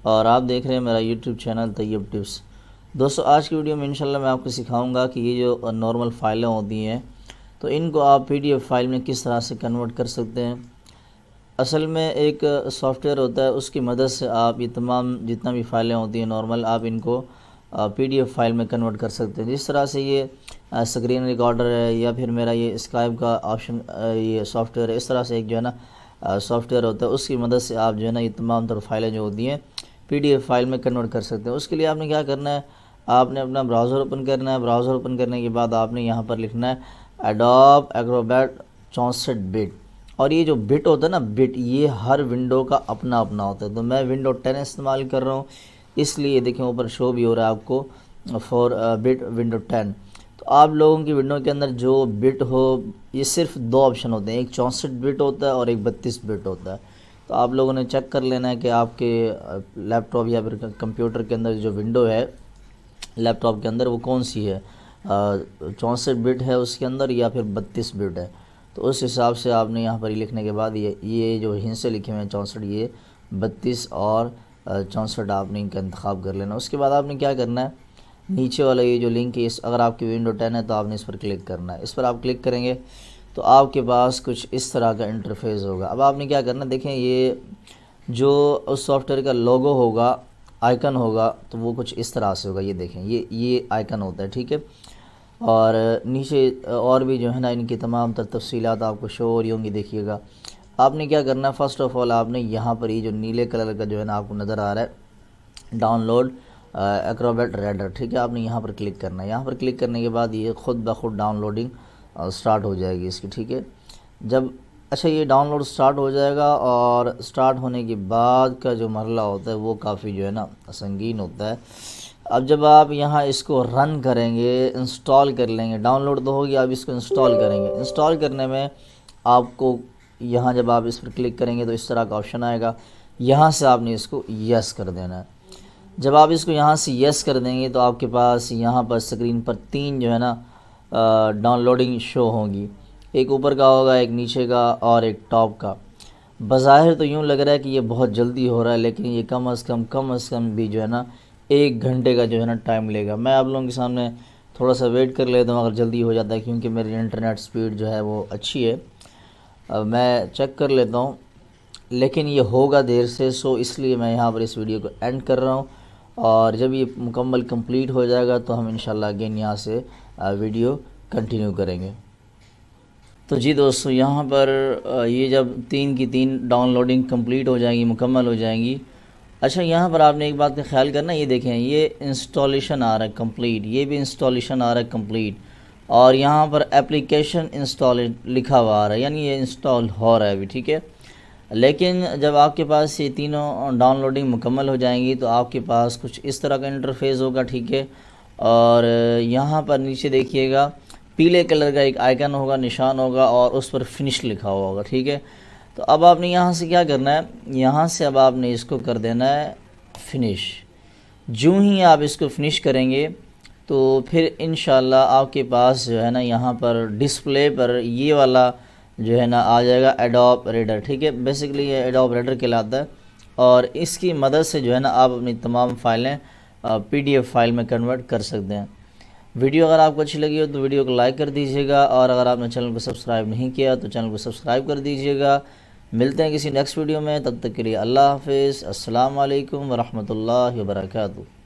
और आप देख रहे हैं मेरा यूट्यूब चैनल तैयब टिप्स। दोस्तों, आज की वीडियो में इंशाल्लाह मैं आपको सिखाऊंगा कि ये जो नॉर्मल फ़ाइलें होती हैं तो इनको आप पीडीएफ फाइल में किस तरह से कन्वर्ट कर सकते हैं। असल में एक सॉफ्टवेयर होता है, उसकी मदद से आप ये तमाम जितना भी फ़ाइलें होती हैं नॉर्मल, आप इनको पीडीएफ फाइल में कन्वर्ट कर सकते हैं। जिस तरह से ये स्क्रीन रिकॉर्डर है या फिर मेरा ये स्काइप का ऑप्शन ये सॉफ्टवेयर है, इस तरह से एक जो है ना सॉफ्टवेयर होता है, उसकी मदद से आप जो है ना ये तमाम तर फाइलें जो होती हैं पीडीएफ फाइल में कन्वर्ट कर सकते हैं। उसके लिए आपने क्या करना है, आपने अपना ब्राउज़र ओपन करना है। ब्राउज़र ओपन करने के बाद आपने यहाँ पर लिखना है एडोब एक्रोबैट 64 बिट। और ये जो बिट होता है ना, बिट, ये हर विंडो का अपना अपना होता है। तो मैं विंडो 10 इस्तेमाल कर रहा हूँ, इसलिए देखें ऊपर शो भी हो रहा है आपको फॉर बिट विंडो 10। तो आप लोगों की विंडो के अंदर जो बिट हो, ये सिर्फ दो ऑप्शन होते हैं, एक 64 बिट होता है और एक 32 बिट होता है। तो आप लोगों ने चेक कर लेना है कि आपके लैपटॉप या फिर कंप्यूटर के अंदर जो विंडो है लैपटॉप के अंदर वो कौन सी है, 64 बिट है उसके अंदर या फिर 32 बिट है। तो उस हिसाब से आपने यहाँ पर लिखने के बाद ये जो हिस्से लिखे हुए हैं 64, ये 32 और 64 आपने इनका इंतखाब कर लेना। उसके बाद आपने क्या करना है, नीचे वाला ये जो लिंक है, इस अगर आपकी विंडो 10 है तो आपने इस पर क्लिक करना है। इस पर आप क्लिक करेंगे तो आपके पास कुछ इस तरह का इंटरफेस होगा। अब आपने क्या करना है, देखें ये जो उस सॉफ्टवेयर का लोगो होगा, आइकन होगा, तो वो कुछ इस तरह से होगा। ये देखें, ये आइकन होता है, ठीक है। और नीचे और भी जो है ना इनकी तमाम तर तफसीलात आपको शो हो रही होंगी, देखिएगा। आपने क्या करना है, फ़र्स्ट ऑफ़ ऑल आपने यहाँ पर ये जो नीले कलर का जो है ना आपको नज़र आ रहा है डाउनलोड एक्रोबैट रेडर, ठीक है, आपने यहाँ पर क्लिक करना है। यहाँ पर क्लिक करने के बाद ये ख़ुद ब खुद डाउनलोडिंग स्टार्ट हो जाएगी इसकी, ठीक है। जब ये डाउनलोड स्टार्ट हो जाएगा और स्टार्ट होने के बाद का जो मरला होता है वो काफ़ी जो है ना संगीन होता है। अब जब आप यहाँ इसको रन करेंगे, इंस्टॉल कर लेंगे, डाउनलोड तो हो गया, अब इसको इंस्टॉल करेंगे। इंस्टॉल करने में आपको यहाँ जब आप इस पर क्लिक करेंगे तो इस तरह का ऑप्शन आएगा, यहाँ से आपने इसको यस कर देना है। जब आप इसको यहाँ से यस कर देंगे तो आपके पास यहाँ पर स्क्रीन पर 3 जो है ना डाउनलोडिंग शो होंगी, एक ऊपर का होगा, एक नीचे का और एक टॉप का। बज़ाहिर तो यूँ लग रहा है कि ये बहुत जल्दी हो रहा है, लेकिन ये कम अज़ कम भी जो है ना 1 घंटे का जो है ना टाइम लेगा। मैं आप लोगों के सामने थोड़ा सा वेट कर लेता हूँ अगर जल्दी हो जाता है, क्योंकि मेरी इंटरनेट स्पीड जो है वो अच्छी है। मैं चेक कर लेता हूँ, लेकिन ये होगा देर से, सो इसलिए मैं यहाँ पर इस वीडियो को एंड कर रहा हूँ। और जब ये मुकम्मल कंप्लीट हो जाएगा तो हम इंशाल्लाह अगेन यहाँ से वीडियो कंटिन्यू करेंगे। तो जी दोस्तों, यहाँ पर ये जब 3 की 3 डाउनलोडिंग कंप्लीट हो जाएंगी, मुकम्मल हो जाएंगी। अच्छा, यहाँ पर आपने एक बात का ख्याल करना, ये देखें ये इंस्टॉलेशन आ रहा है कंप्लीट, ये भी इंस्टॉलेशन आ रहा है कंप्लीट, और यहाँ पर एप्लीकेशन इंस्टॉल लिखा हुआ आ रहा है, यानी ये इंस्टॉल हो रहा है अभी, ठीक है। लेकिन जब आपके पास ये तीनों डाउनलोडिंग मुकम्मल हो जाएंगी तो आपके पास कुछ इस तरह का इंटरफेस होगा, ठीक है। और यहाँ पर नीचे देखिएगा पीले कलर का एक आइकन होगा, निशान होगा, और उस पर फिनिश लिखा हुआ होगा, ठीक है। तो अब आपने यहाँ से क्या करना है, यहाँ से अब आपने इसको कर देना है फिनिश। जूँ ही आप इसको फिनिश करेंगे तो फिर इंशाल्लाह आपके पास जो है ना यहाँ पर डिस्प्ले पर ये वाला जो है ना आ जाएगा एडोब रीडर, ठीक है। बेसिकली ये एडोब रीडर कहलाता है, और इसकी मदद से जो है ना आप अपनी तमाम फाइलें पीडीएफ फाइल में कन्वर्ट कर सकते हैं। वीडियो अगर आपको अच्छी लगी हो तो वीडियो को लाइक कर दीजिएगा, और अगर आपने चैनल को सब्सक्राइब नहीं किया तो चैनल को सब्सक्राइब कर दीजिएगा। मिलते हैं किसी नेक्स्ट वीडियो में, तब तक के लिए अल्लाह हाफिज़। अस्सलाम वालेकुम वरहमतुल्लाहि वबरकातुहू।